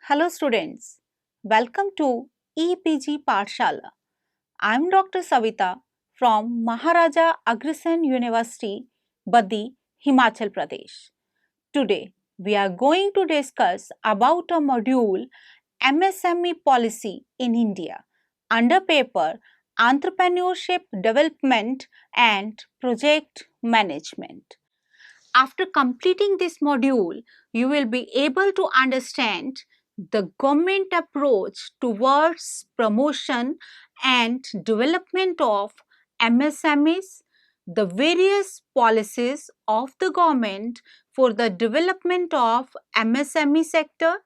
Hello students, welcome to EPG Pathshala. I am Dr. Savita from Maharaja Agrasen University, Baddi, Himachal Pradesh. Today we are going to discuss about a module MSME policy in India under paper Entrepreneurship Development and Project Management. After completing this module, you will be able to understand the government approach towards promotion and development of MSMEs, the various policies of the government for the development of MSME sector,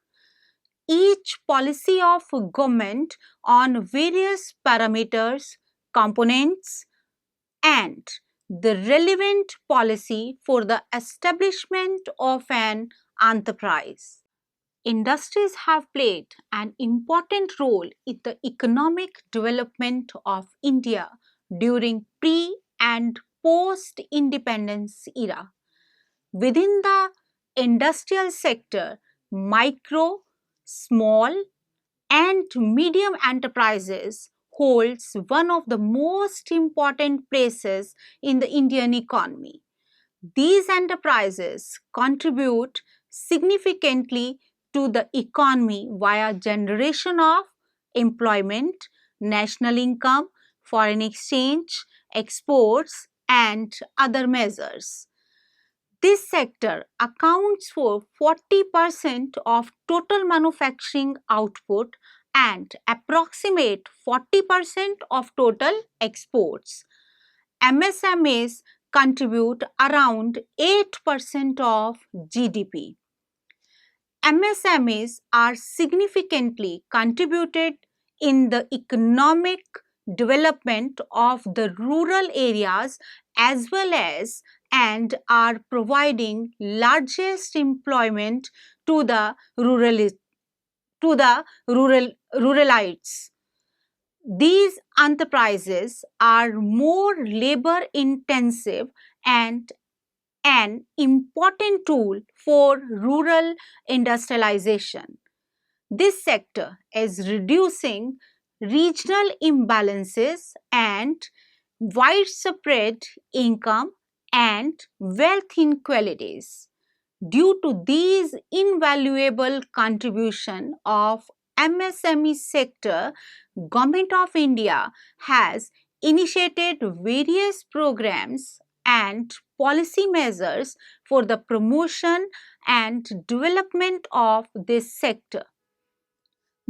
each policy of government on various parameters, components, and the relevant policy for the establishment of an enterprise. Industries have played an important role in the economic development of India during pre and post independence era. Within the industrial sector, micro, small, and medium enterprises holds one of the most important places in the Indian economy. These enterprises contribute significantly to the economy via generation of employment, national income, foreign exchange, exports, and other measures. This sector accounts for 40% of total manufacturing output and approximate 40% of total exports. MSMEs contribute around 8% of GDP. MSMEs are significantly contributed in the economic development of the rural areas as well as and are providing largest employment to the ruralites. These enterprises are more labor intensive and an important tool for rural industrialization. This sector is reducing regional imbalances and widespread income and wealth inequalities. Due to these invaluable contribution of MSME sector, Government of India has initiated various programs and policy measures for the promotion and development of this sector.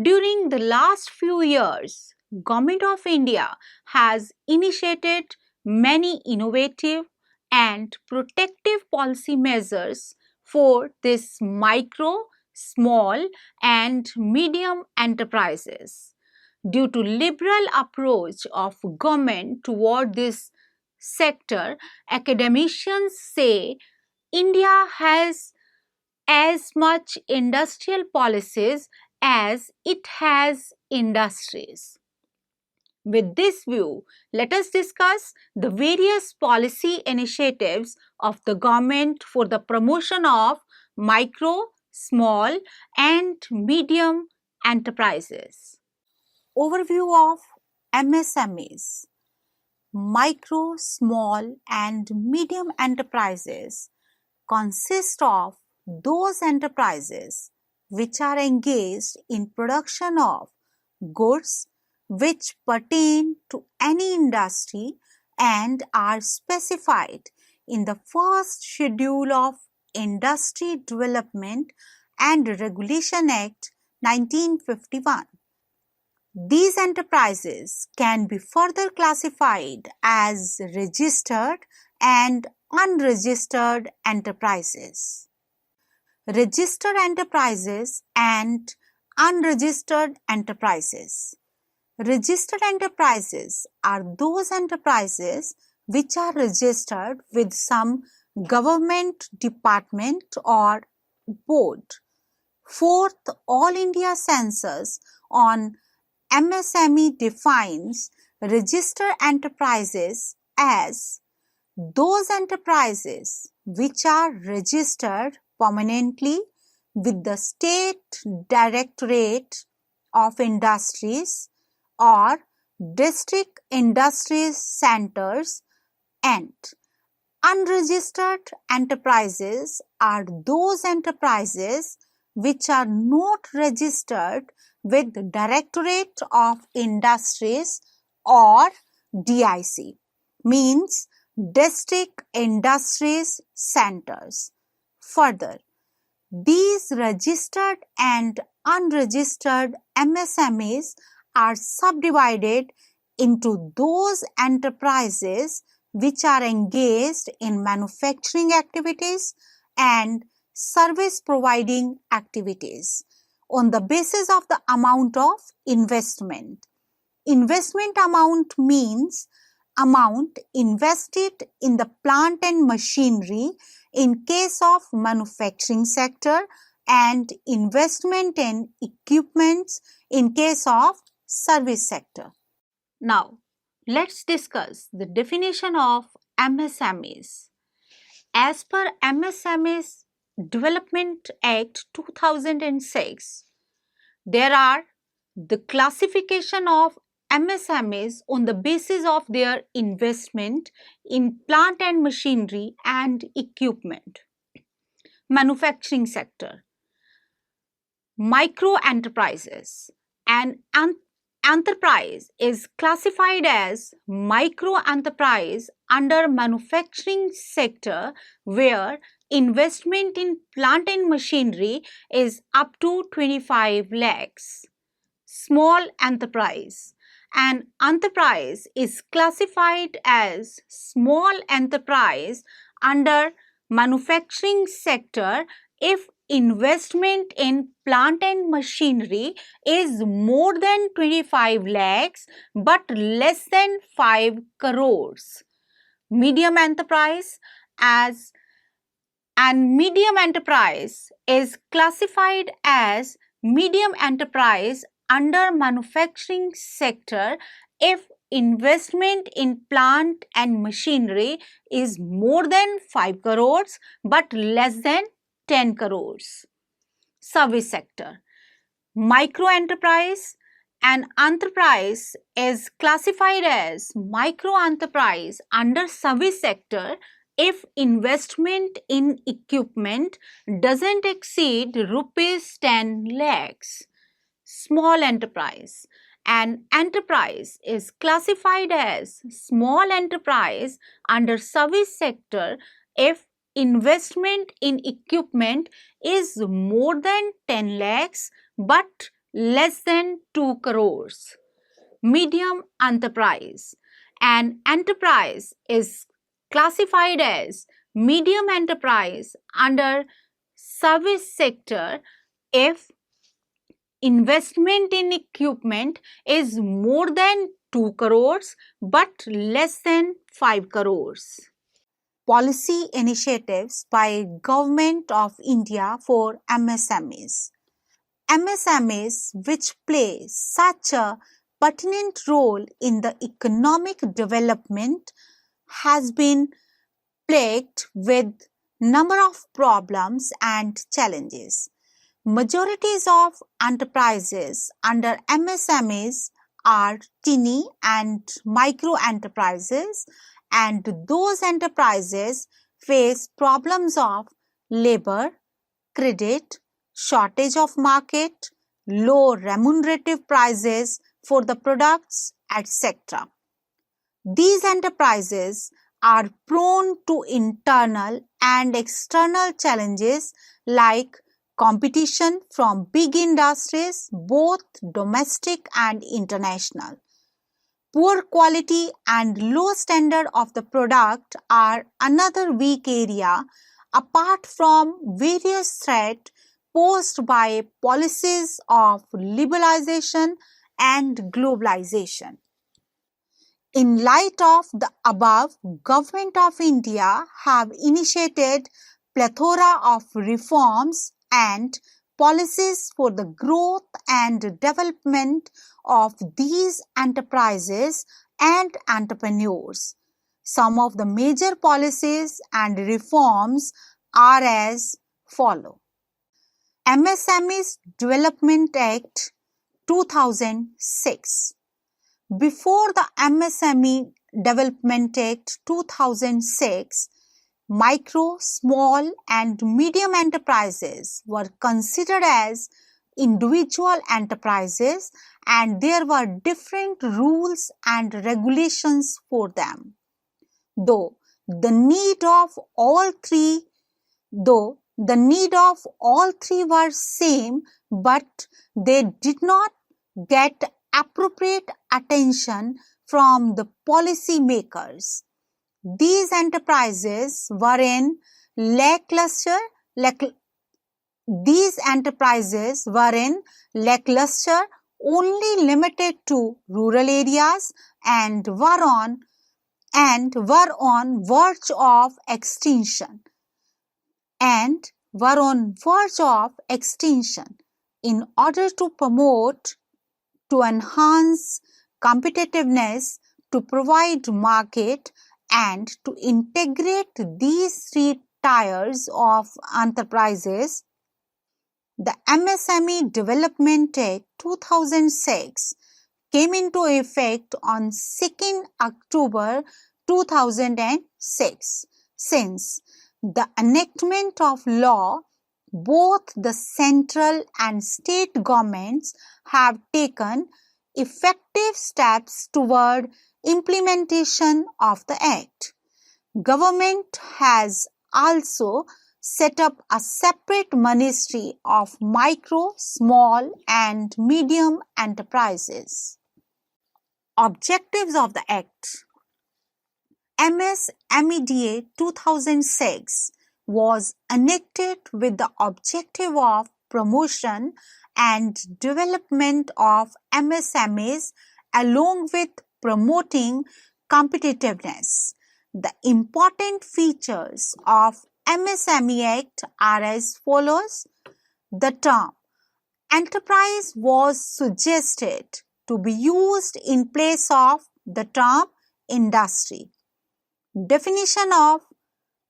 During the last few years, Government of India has initiated many innovative and protective policy measures for this micro, small and medium enterprises. Due to liberal approach of government toward this sector, academicians say India has as much industrial policies as it has industries. With this view, let us discuss the various policy initiatives of the government for the promotion of micro, small and medium enterprises. Overview of MSMEs. Micro, small and medium enterprises consist of those enterprises which are engaged in production of goods which pertain to any industry and are specified in the first schedule of Industry Development and Regulation Act 1951. These enterprises can be further classified as registered and unregistered enterprises. Registered enterprises and unregistered enterprises. Registered enterprises are those enterprises which are registered with some government department or board. Fourth All India Census on MSME defines registered enterprises as those enterprises which are registered permanently with the State Directorate of Industries or District Industries Centers, and unregistered enterprises are those enterprises which are not registered with the Directorate of Industries or DIC, means District Industries Centers. Further, these registered and unregistered MSMEs are subdivided into those enterprises which are engaged in manufacturing activities and service providing activities on the basis of the amount of investment. Investment amount means amount invested in the plant and machinery in case of manufacturing sector and investment in equipments in case of service sector. Now, let's discuss the definition of MSMEs. As per MSMEs Development Act 2006, there are the classification of MSMEs on the basis of their investment in plant and machinery and equipment. Manufacturing sector, micro enterprises. An enterprise is classified as micro enterprise under manufacturing sector where investment in plant and machinery is up to 25 lakhs. Small enterprise. An enterprise is classified as small enterprise under manufacturing sector if investment in plant and machinery is more than 25 lakhs but less than 5 crores. Medium enterprise. As and medium enterprise is classified as medium enterprise under manufacturing sector if investment in plant and machinery is more than 5 crores but less than 10 crores. Service sector. Micro enterprise. An enterprise is classified as micro enterprise under service sector if investment in equipment doesn't exceed rupees 10 lakhs. Small enterprise. An enterprise is classified as small enterprise under service sector if investment in equipment is more than 10 lakhs but less than 2 crores. Medium enterprise. An enterprise is classified as medium enterprise under service sector if investment in equipment is more than 2 crores but less than 5 crores. Policy initiatives by Government of India for MSMEs. MSMEs, which play such a pertinent role in the economic development, has been plagued with number of problems and challenges. Majorities of enterprises under MSMEs are tiny and micro enterprises, and those enterprises face problems of labor, credit, shortage of market, low remunerative prices for the products, etc. These enterprises are prone to internal and external challenges like competition from big industries, both domestic and international. Poor quality and low standard of the product are another weak area apart from various threats posed by policies of liberalization and globalization. In light of the above, Government of India have initiated plethora of reforms and policies for the growth and development of these enterprises and entrepreneurs. Some of the major policies and reforms are as follow. MSMEs Development Act 2006. Before the MSME Development Act 2006, micro, small and medium enterprises were considered as individual enterprises and there were different rules and regulations for them. Though the need of all three were same, but they did not get appropriate attention from the policy makers. These enterprises were in lackluster, only limited to rural areas and were on verge of extinction. In order to enhance competitiveness, to provide market and to integrate these three tiers of enterprises, the MSME Development Act 2006 came into effect on 2nd October 2006. Since the enactment of law, both the central and state governments have taken effective steps toward implementation of the Act. Government has also set up a separate Ministry of Micro, Small and Medium Enterprises. Objectives of the Act. MSMEDA 2006 was enacted with the objective of promotion and development of MSMEs along with promoting competitiveness. The important features of MSME Act are as follows. The term enterprise was suggested to be used in place of the term industry. Definition of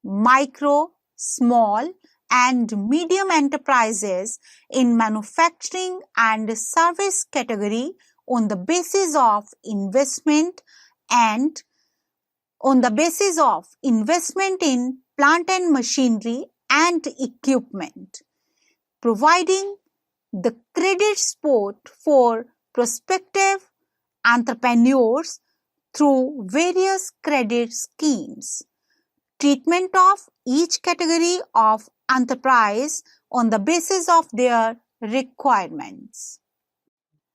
micro, small and medium enterprises in manufacturing and service category on the basis of investment in plant and machinery and equipment, providing the credit support for prospective entrepreneurs through various credit schemes. Treatment of each category of enterprise on the basis of their requirements.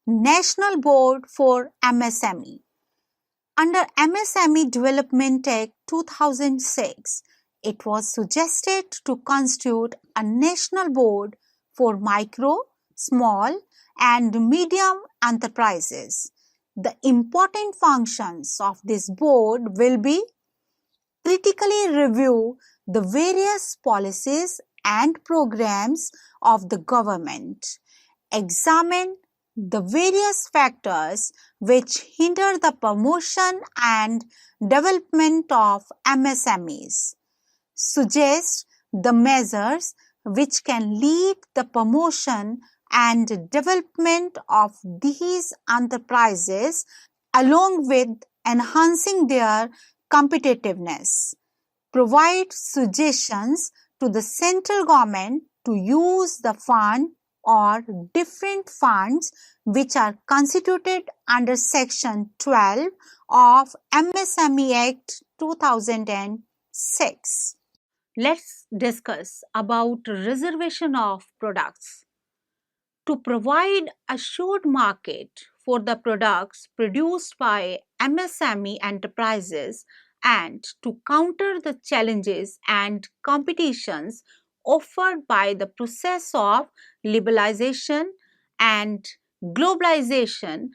National Board for MSME. Under MSME Development Act 2006, it was suggested to constitute a national board for micro, small and medium enterprises. The important functions of this board will be critically review the various policies and programs of the government, examine the various factors which hinder the promotion and development of MSMEs, suggest the measures which can lead the promotion and development of these enterprises along with enhancing their competitiveness, provide suggestions to the central government to use the fund or different funds which are constituted under Section 12 of MSME Act 2006. Let's discuss about reservation of products. To provide assured market for the products produced by MSME enterprises and to counter the challenges and competitions offered by the process of liberalization and globalization,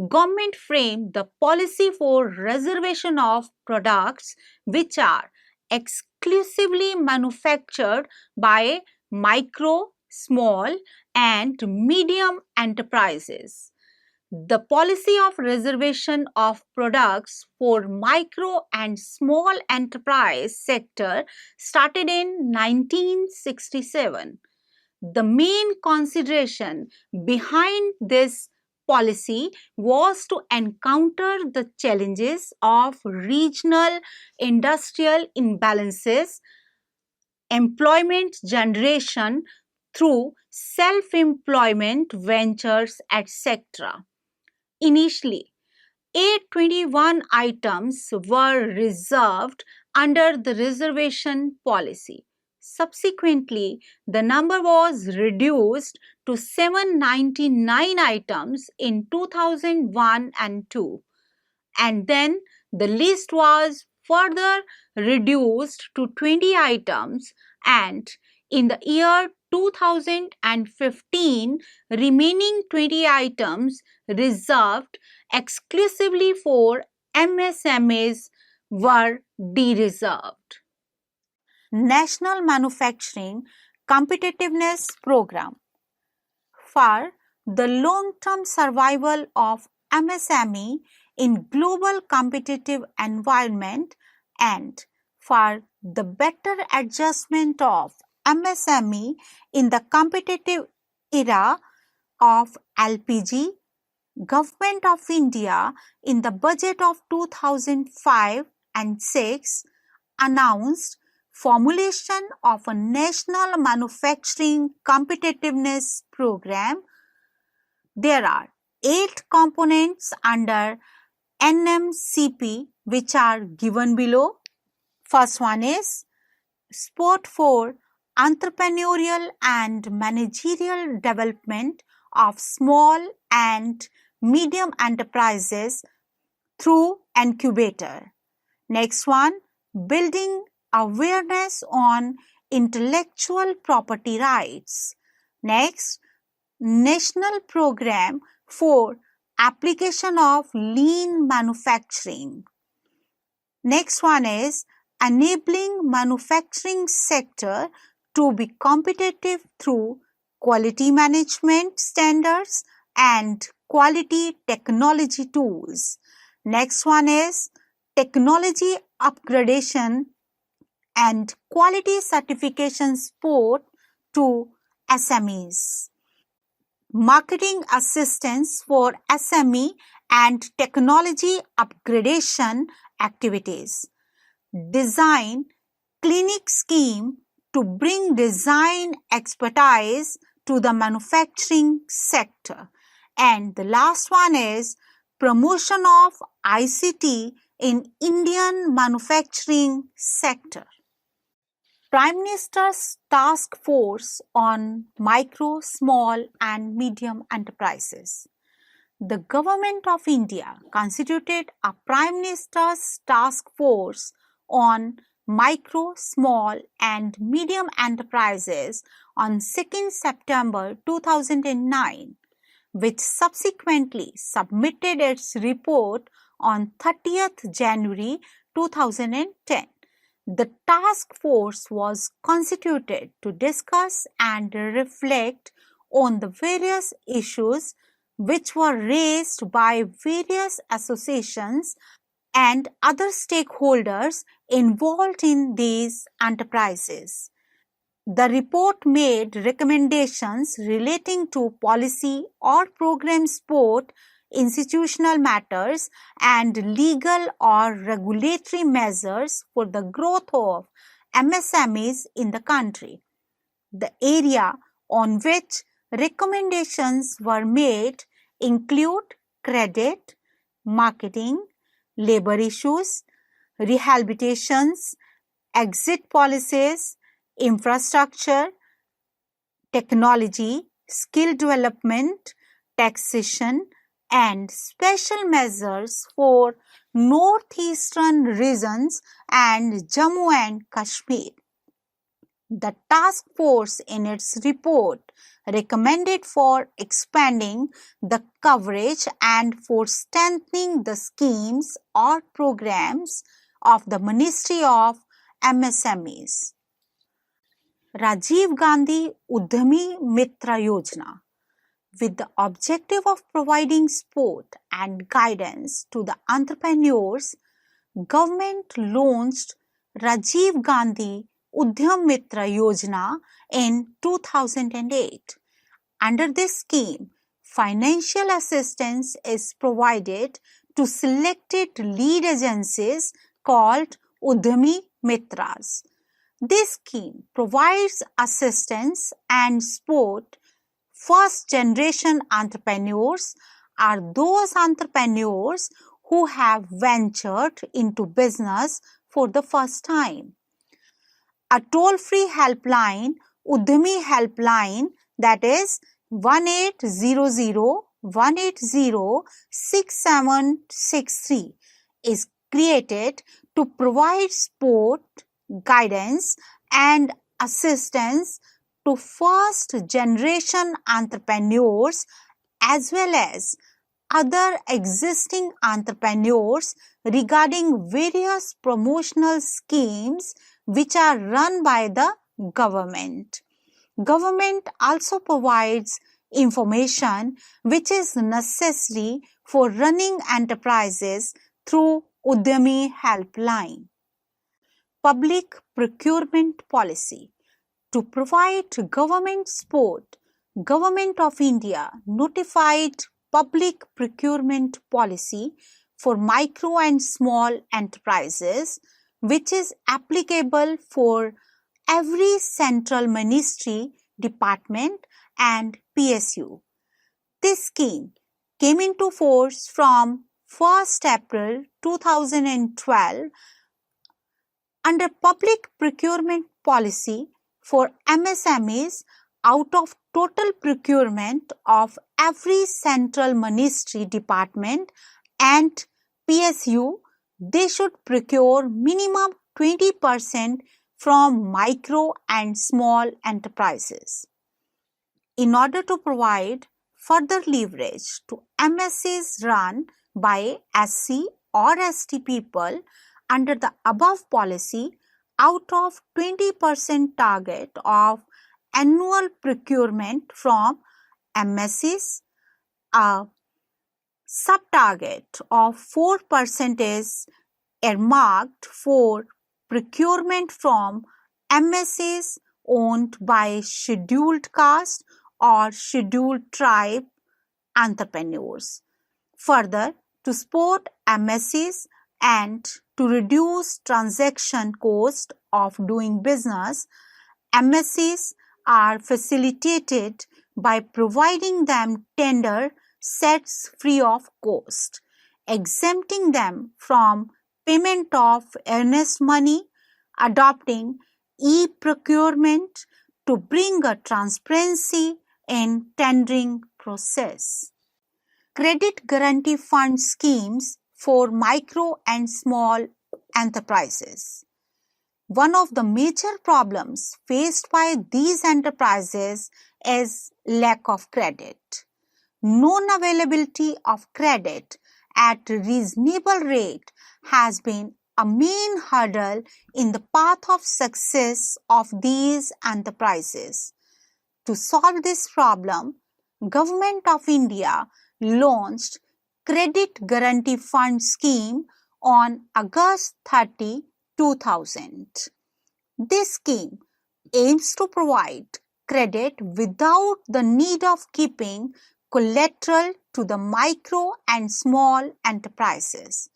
government framed the policy for reservation of products which are exclusively manufactured by micro, small and medium enterprises. The policy of reservation of products for micro and small enterprise sector started in 1967. The main consideration behind this policy was to encounter the challenges of regional industrial imbalances, employment generation through self-employment ventures, etc. Initially, 821 items were reserved under the reservation policy. Subsequently, the number was reduced to 799 items in 2001 and 2, and then the list was further reduced to 20 items, and in the year 2015 remaining 20 items reserved exclusively for MSMEs were de-reserved. National Manufacturing Competitiveness Program. For the long-term survival of MSME in global competitive environment and for the better adjustment of MSME in the competitive era of LPG, Government of India in the budget of 2005 and 6 announced formulation of a national manufacturing competitiveness program. There are 8 components under NMCP which are given below. First one is support for entrepreneurial and managerial development of small and medium enterprises through incubator. Next one, building awareness on intellectual property rights. Next, national program for application of lean manufacturing. Next one is enabling manufacturing sector to be competitive through quality management standards and quality technology tools. Next one is technology upgradation and quality certification support to SMEs. Marketing assistance for SME and technology upgradation activities. Design clinic scheme to bring design expertise to the manufacturing sector. And the last one is promotion of ICT in Indian manufacturing sector. Prime Minister's Task Force on Micro, Small and Medium Enterprises. The Government of India constituted a Prime Minister's Task Force on Micro, Small and Medium Enterprises on 2nd September 2009, which subsequently submitted its report on 30th January 2010. The task force was constituted to discuss and reflect on the various issues which were raised by various associations and other stakeholders involved in these enterprises. The report made recommendations relating to policy or program support, institutional matters, and legal or regulatory measures for the growth of MSMEs in the country. The area on which recommendations were made include credit, marketing, labor issues, rehabilitations, exit policies, infrastructure, technology, skill development, taxation, and special measures for northeastern regions and Jammu and Kashmir. The task force in its report recommended for expanding the coverage and for strengthening the schemes or programs of the Ministry of MSMEs. Rajiv Gandhi Vidya-mitra Yojana, with the objective of providing support and guidance to the entrepreneurs, government launched Rajiv Gandhi Vidya-mitra Yojana in 2008. Under this scheme, financial assistance is provided to selected lead agencies called Udyami-mitras. This scheme provides assistance and support. First generation entrepreneurs are those entrepreneurs who have ventured into business for the first time. A toll-free helpline, Udyami helpline, that is 1800-180-6763 is created to provide support, guidance and assistance to first generation entrepreneurs as well as other existing entrepreneurs regarding various promotional schemes which are run by the government. Government also provides information which is necessary for running enterprises through Udyami helpline. Public procurement policy. To provide government support, Government of India notified public procurement policy for micro and small enterprises, which is applicable for every central ministry, department and PSU. This scheme came into force from 1st April 2012 under public procurement policy for MSMEs. Out of total procurement of every central ministry, department and PSU, they should procure minimum 20% from micro and small enterprises. In order to provide further leverage to MSEs run by SC or ST people under the above policy, out of 20% target of annual procurement from MSEs, a sub-target of 4% is earmarked for procurement from MSEs owned by scheduled caste or scheduled tribe entrepreneurs. Further, to support MSEs and to reduce transaction cost of doing business, MSEs are facilitated by providing them tender sets free of cost, exempting them from payment of earnest money, adopting e-procurement to bring a transparency in tendering process. Credit guarantee fund schemes for micro and small enterprises. One of the major problems faced by these enterprises is lack of credit. Non-availability of credit at reasonable rate has been a main hurdle in the path of success of these enterprises. To solve this problem, Government of India launched Credit Guarantee Fund scheme on August 30, 2000. This scheme aims to provide credit without the need of keeping collateral to the micro and small enterprises.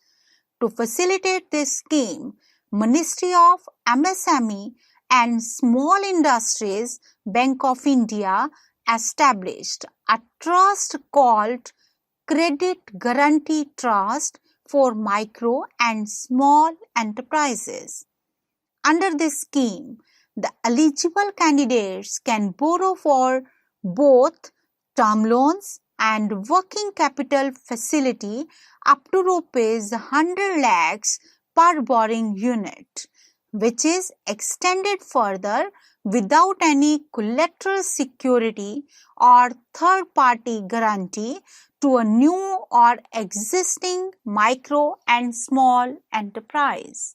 To facilitate this scheme, Ministry of MSME and Small Industries, Bank of India established a trust called Credit Guarantee Trust for micro and small enterprises. Under this scheme, the eligible candidates can borrow for both term loans and working capital facility up to rupees 100 lakhs per borrowing unit, which is extended further without any collateral security or third-party guarantee to a new or existing micro and small enterprise.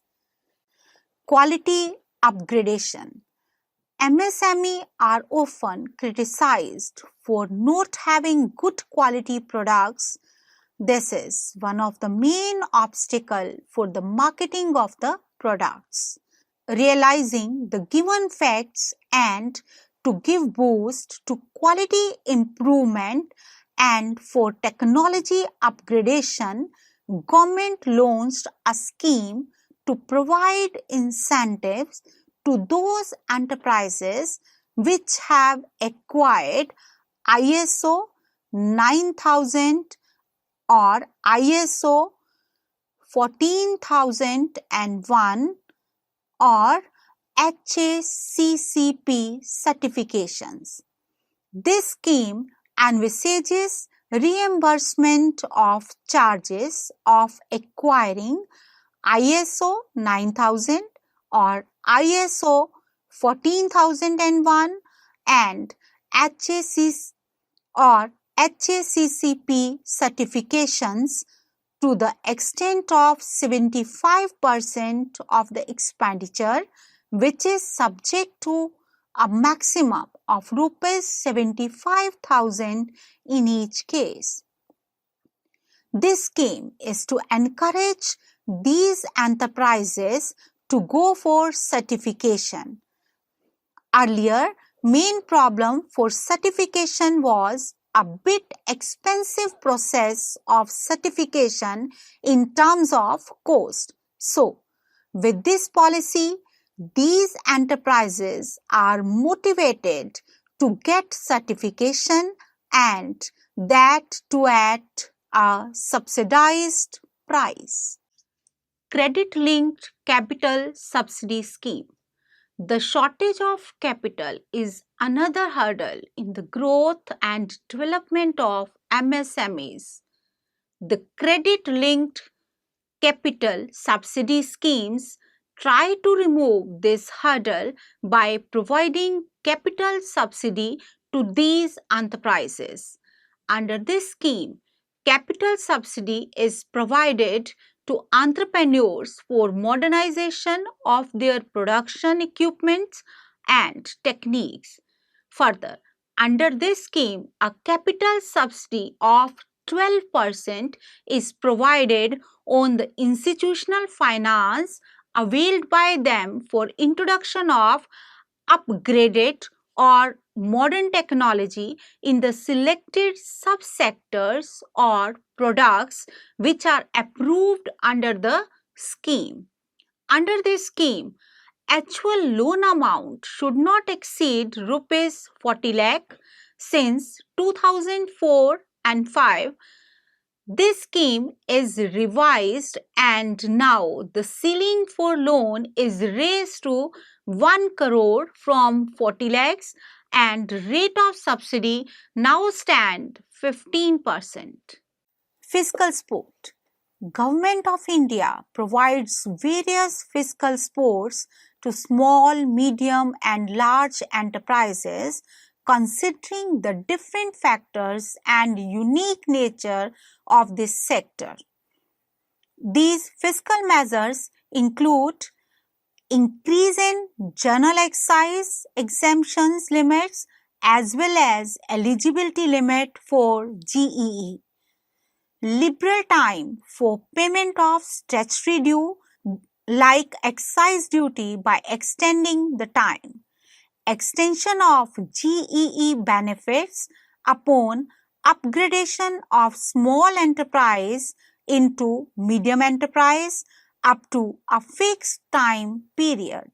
Quality upgradation. MSME are often criticized for not having good quality products. This is one of the main obstacles for the marketing of the products. realizing the given facts and to give boost to quality improvement and for technology upgradation, government launched a scheme to provide incentives to those enterprises which have acquired ISO 9000 or ISO 14001 or HACCP certifications. This scheme envisages reimbursement of charges of acquiring ISO 9000 or ISO 14001 and HACCP or HACCP certifications to the extent of 75% of the expenditure, which is subject to a maximum of rupees 75,000 in each case. This scheme is to encourage these enterprises to go for certification. Earlier, main problem for certification was a bit expensive process of certification in terms of cost. So, with this policy, these enterprises are motivated to get certification and that too at a subsidized price. Credit-linked capital subsidy scheme. The shortage of capital is another hurdle in the growth and development of MSMEs. The credit-linked capital subsidy schemes try to remove this hurdle by providing capital subsidy to these enterprises. Under this scheme, capital subsidy is provided to entrepreneurs for modernization of their production equipment and techniques. Further, under this scheme, a capital subsidy of 12% is provided on the institutional finance availed by them for introduction of upgraded or modern technology in the selected subsectors or products which are approved under the scheme. Under this scheme, actual loan amount should not exceed rupees 40 lakh. Since 2004 and 5, this scheme is revised and now the ceiling for loan is raised to 1 crore from 40 lakhs and rate of subsidy now stand 15%. Fiscal support. Government of India provides various fiscal supports to small, medium and large enterprises considering the different factors and unique nature of this sector. These fiscal measures include increase in general excise exemptions limits as well as eligibility limit for GEE, liberal time for payment of statutory due like excise duty by extending the time, extension of GEE benefits upon upgradation of small enterprise into medium enterprise up to a fixed time period.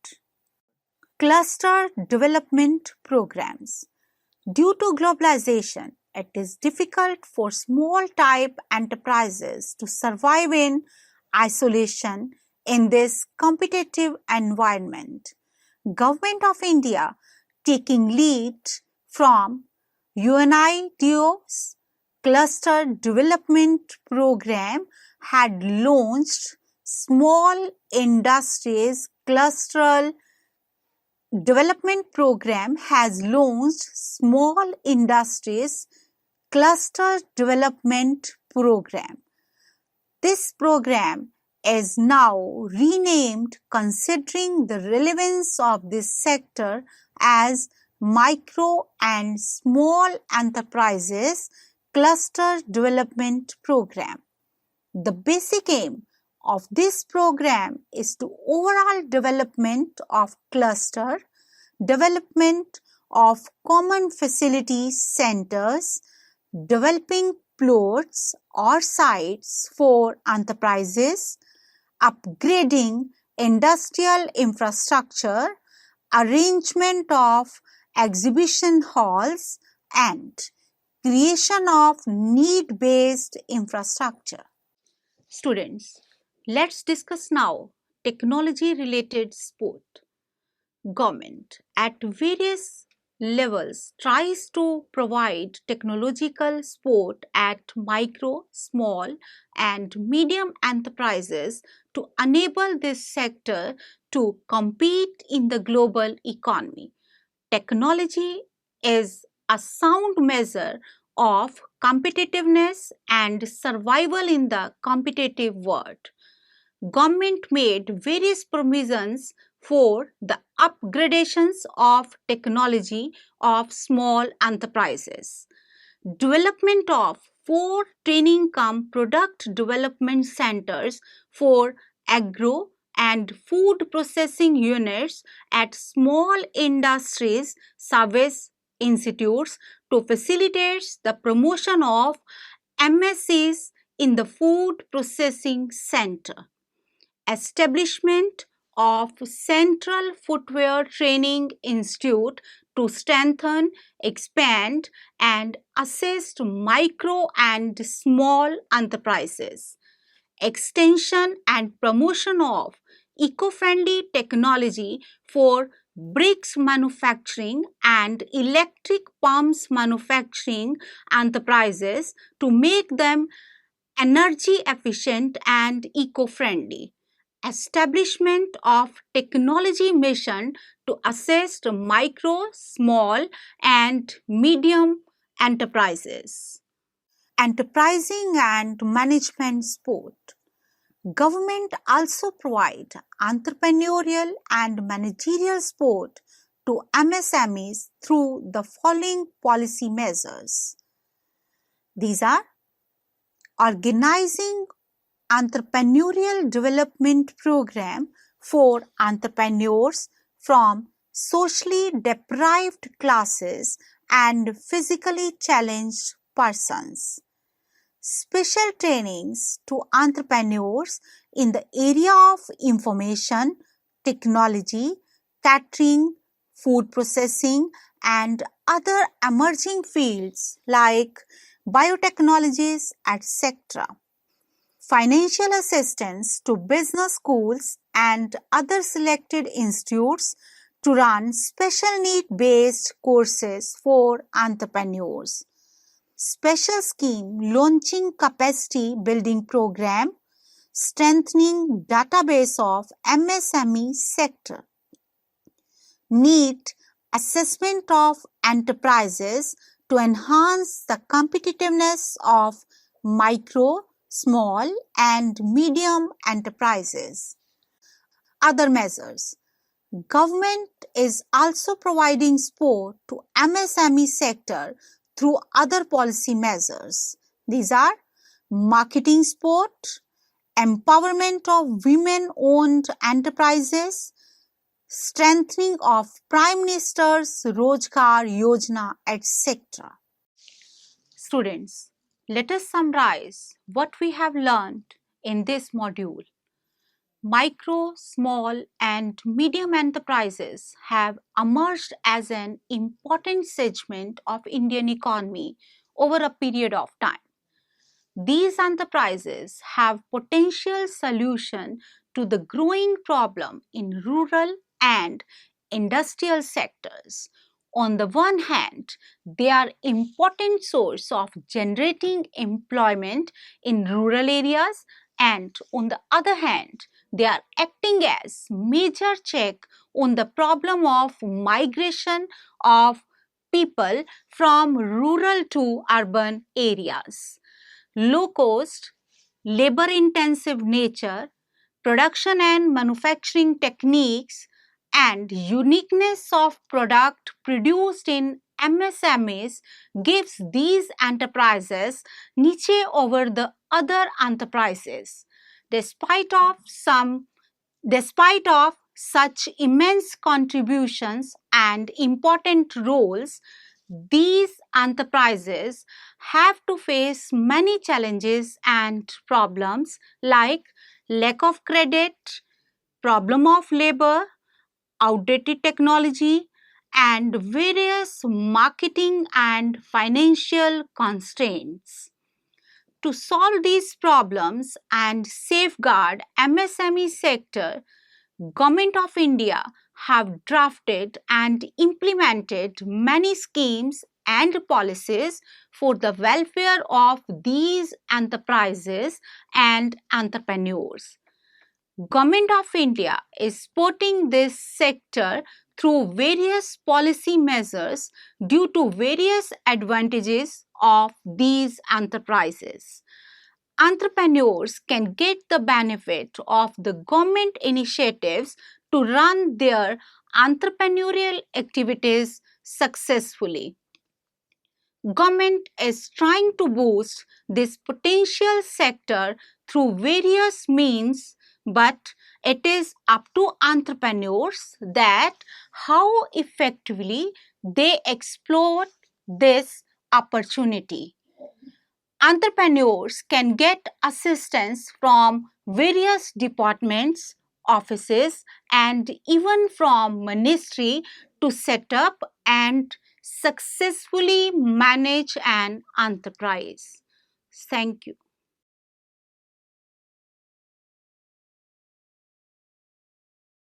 Cluster development programs. Due to globalization, it is difficult for small type enterprises to survive in isolation in this competitive environment. Government of India, taking lead from UNIDO's Cluster Development Program, had launched Small Industries Cluster Development Program has launched Small Industries Cluster Development Program. This program is now renamed considering the relevance of this sector as Micro and Small Enterprises Cluster Development Program. The basic aim of this program is to overall development of cluster, development of common facility centers, developing plots or sites for enterprises, upgrading industrial infrastructure, arrangement of exhibition halls, and creation of need-based infrastructure. Students, let's discuss now technology-related support. Government at various levels tries to provide technological support at micro, small and medium enterprises to enable this sector to compete in the global economy. Technology is a sound measure of competitiveness and survival in the competitive world. Government made various provisions for the upgradations of technology of small enterprises. Development of 4 training cum product development centers for agro and food processing units at small industries service institutes to facilitate the promotion of MSCs in the food processing center. Establishment of Central Footwear Training Institute to strengthen, expand and assist micro and small enterprises. Extension and promotion of eco-friendly technology for bricks manufacturing and electric pumps manufacturing enterprises to make them energy efficient and eco-friendly. Establishment of technology mission to assist micro, small and medium enterprises. Enterprising and management support. Government also provide entrepreneurial and managerial support to MSMEs through the following policy measures. These are organizing entrepreneurial development program for entrepreneurs from socially deprived classes and physically challenged persons. Special trainings to entrepreneurs in the area of information, technology, catering, food processing and other emerging fields like biotechnologies, etc. Financial assistance to business schools and other selected institutes to run special need-based courses for entrepreneurs. Special scheme launching capacity building program, strengthening database of MSME sector. Need assessment of enterprises to enhance the competitiveness of micro, small and medium enterprises. Other measures. Government is also providing support to MSME sector through other policy measures. These are marketing support, empowerment of women-owned enterprises, strengthening of Prime Minister's Rozgar Yojana, etc. Students, let us summarize what we have learned in this module. Micro, small and medium enterprises have emerged as an important segment of Indian economy over a period of time. These enterprises have potential solution to the growing problem in rural and industrial sectors. On the one hand, they are important source of generating employment in rural areas and on the other hand, they are acting as major check on the problem of migration of people from rural to urban areas. Low cost, labor intensive nature, production and manufacturing techniques and uniqueness of product produced in MSMEs gives these enterprises niche over the other enterprises. Despite of some Despite of such immense contributions and important roles, these enterprises have to face many challenges and problems like lack of credit, problem of labor, outdated technology, and various marketing and financial constraints. To solve these problems and safeguard MSME sector, Government of India have drafted and implemented many schemes and policies for the welfare of these enterprises and entrepreneurs. Government of India is supporting this sector through various policy measures due to various advantages of these enterprises. Entrepreneurs can get the benefit of the government initiatives to run their entrepreneurial activities successfully. Government is trying to boost this potential sector through various means, but it is up to entrepreneurs that how effectively they exploit this opportunity. Entrepreneurs can get assistance from various departments, offices, and even from ministry to set up and successfully manage an enterprise. Thank you.